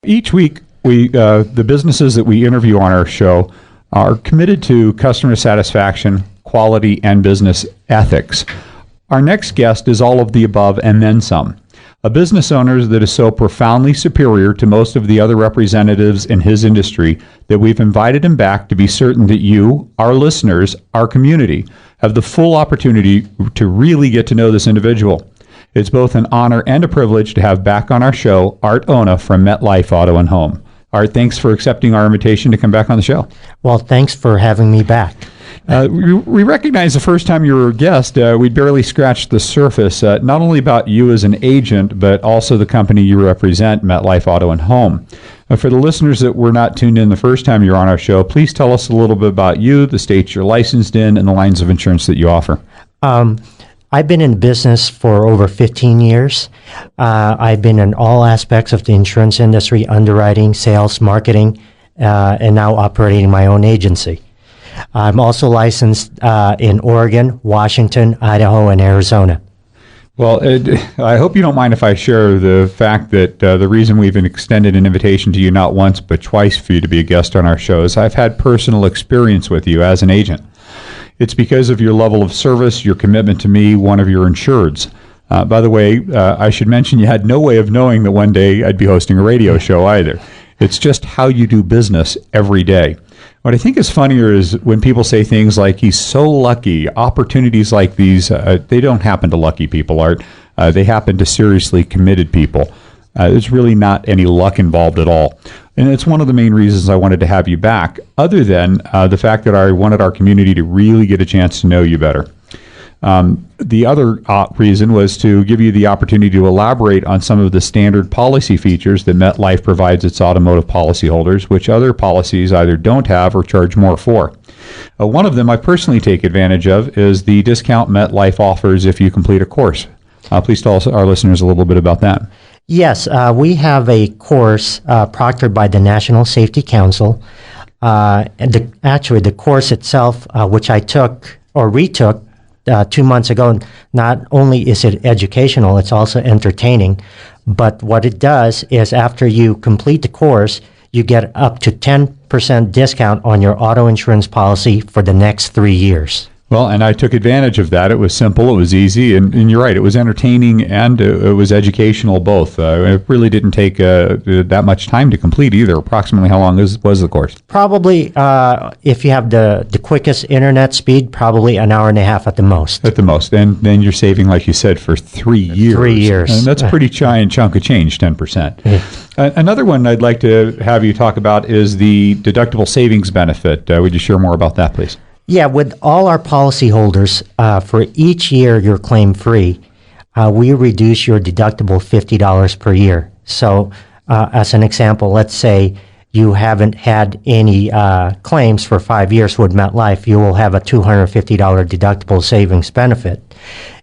Each week, the businesses that we interview on our show are committed to customer satisfaction, quality, and business ethics. Our next guest is all of the above and then some. A business owner that is so profoundly superior to most of the other representatives in his industry that we've invited him back to be certain that you, our listeners, our community, have the full opportunity to really get to know this individual. It's both an honor and a privilege to have back on our show Art Ona from Metlife Auto and Home. Art, thanks for accepting our invitation to come back on the show. Well, thanks for having me back. We recognize the first time you were a guest, we barely scratched the surface, not only about you as an agent, but also the company you represent, Metlife Auto and Home. For the listeners that were not tuned in the first time you're on our show, please tell us a little bit about you, the states you're licensed in, and the lines of insurance that you offer. I've been in business for over 15 years. I've been in all aspects of the insurance industry, underwriting, sales, marketing, and now operating my own agency. I'm also licensed in Oregon, Washington, Idaho, and Arizona. Well, I hope you don't mind if I share the fact that the reason we've extended an invitation to you not once but twice for you to be a guest on our show is I've had personal experience with you as an agent. It's because of your level of service, your commitment to me, one of your insureds. By the way, I should mention you had no way of knowing that one day I'd be hosting a radio show either. It's just how you do business every day. What I think is funnier is when people say things like, he's so lucky, opportunities like these, they don't happen to lucky people, Art. They happen to seriously committed people. There's really not any luck involved at all. And it's one of the main reasons I wanted to have you back, other than the fact that I wanted our community to really get a chance to know you better. The other reason was to give you the opportunity to elaborate on some of the standard policy features that MetLife provides its automotive policyholders, which other policies either don't have or charge more for. One of them I personally take advantage of is the discount MetLife offers if you complete a course. Please tell us, our listeners a little bit about that. Yes, we have a course proctored by the National Safety Council. And the course itself, which I took or retook 2 months ago, not only is it educational, it's also entertaining. But what it does is after you complete the course, you get up to 10% discount on your auto insurance policy for the next 3 years. Well, and I took advantage of that. It was simple, it was easy, and you're right, it was entertaining and it was educational both. It really didn't take that much time to complete either. Approximately how long was the course? Probably, if you have the quickest internet speed, probably an hour and a half at the most. At the most. And then you're saving, like you said, for 3 years. 3 years. And that's a pretty giant chunk of change, 10%. Yeah. Another one I'd like to have you talk about is the deductible savings benefit. Would you share more about that, please? Yeah, with all our policyholders, for each year you're claim free, we reduce your deductible $50 per year. So, as an example, let's say you haven't had any claims for 5 years with MetLife, you will have a $250 deductible savings benefit.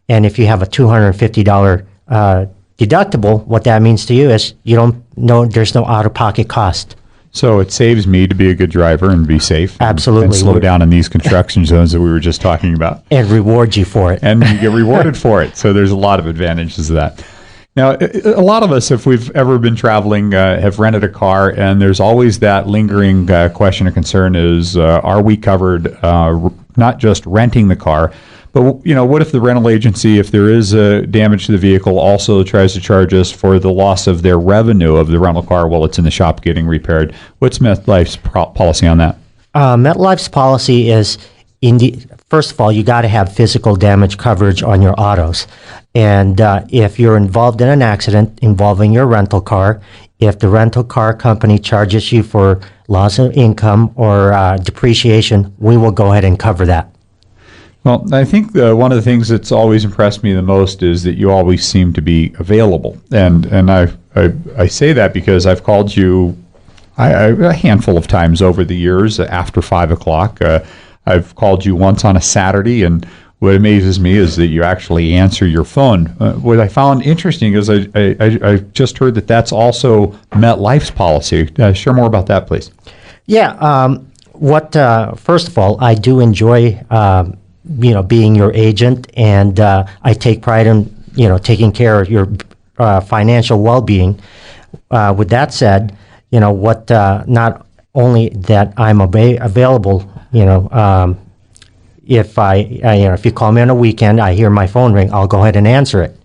And if you have a $250 deductible, what that means to you is there's no out-of-pocket cost. So it saves me to be a good driver and be safe. Absolutely. And slow down in these construction zones that we were just talking about. And reward you for it. And you get rewarded for it. So there's a lot of advantages to that. Now, a lot of us, if we've ever been traveling, have rented a car, and there's always that lingering question or concern is, are we covered not just renting the car, but what if the rental agency, if there is damage to the vehicle, also tries to charge us for the loss of their revenue of the rental car while it's in the shop getting repaired? What's MetLife's policy on that? MetLife's policy is, first of all, you got to have physical damage coverage on your autos. And if you're involved in an accident involving your rental car, if the rental car company charges you for loss of income or depreciation, we will go ahead and cover that. Well, I think one of the things that's always impressed me the most is that you always seem to be available. And I say that because I've called you a handful of times over the years after 5 o'clock. I've called you once on a Saturday, and what amazes me is that you actually answer your phone. What I found interesting is I just heard that that's also MetLife's policy. Share more about that, please. Yeah. First of all, I do enjoy being your agent, and I take pride in taking care of your financial well-being. With that said, what not only that I'm available, if if you call me on a weekend, I hear my phone ring, I'll go ahead and answer it.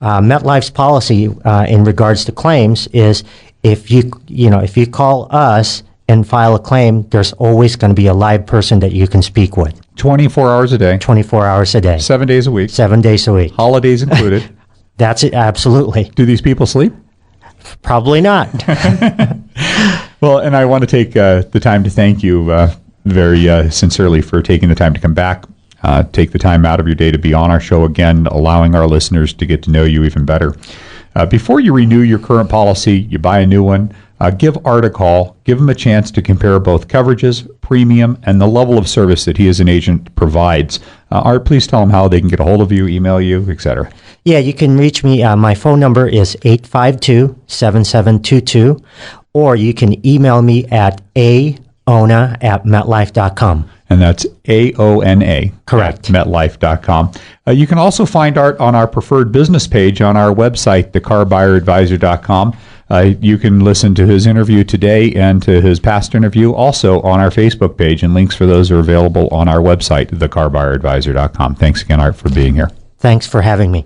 MetLife's policy in regards to claims is if you call us and file a claim, there's always going to be a live person that you can speak with. 24 hours a day. 24 hours a day. 7 days a week. 7 days a week. Holidays included. That's it, absolutely. Do these people sleep? Probably not. Well, and I want to take the time to thank you very sincerely for taking the time to come back, take the time out of your day to be on our show again, allowing our listeners to get to know you even better. Before you renew your current policy, you buy a new one, give Art a call, give him a chance to compare both coverages, premium, and the level of service that he as an agent provides. Art, please tell them how they can get a hold of you, email you, etc. Yeah, you can reach me. My phone number is 852-7722, or you can email me at aona@metlife.com. And that's AONA. Correct. At metlife.com. You can also find Art on our preferred business page on our website, theCarBuyerAdvisor.com. You can listen to his interview today and to his past interview also on our Facebook page, and links for those are available on our website, theCarBuyerAdvisor.com. Thanks again, Art, for being here. Thanks for having me.